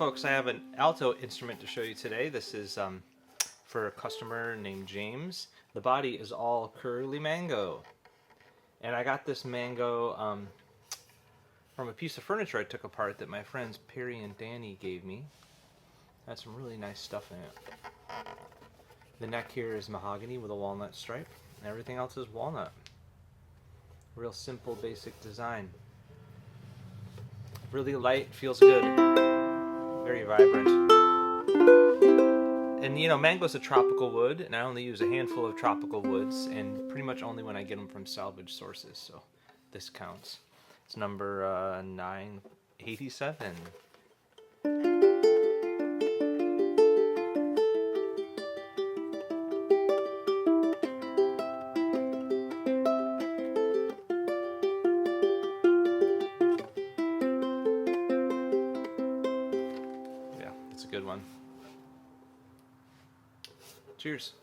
folks, I have an alto instrument to show you today. This is for a customer named James. The body is all curly mango. And I got this mango from a piece of furniture I took apart that my friends Perry and Danny gave me. Had some really nice stuff in it. The neck here is mahogany with a walnut stripe, and everything else is walnut. Real simple, basic design. Really light, feels good. Very vibrant. And you know, mango's a tropical wood, and I only use a handful of tropical woods, and pretty much only when I get them from salvage sources, so this counts. It's number 987. Yeah, it's a good one. Cheers.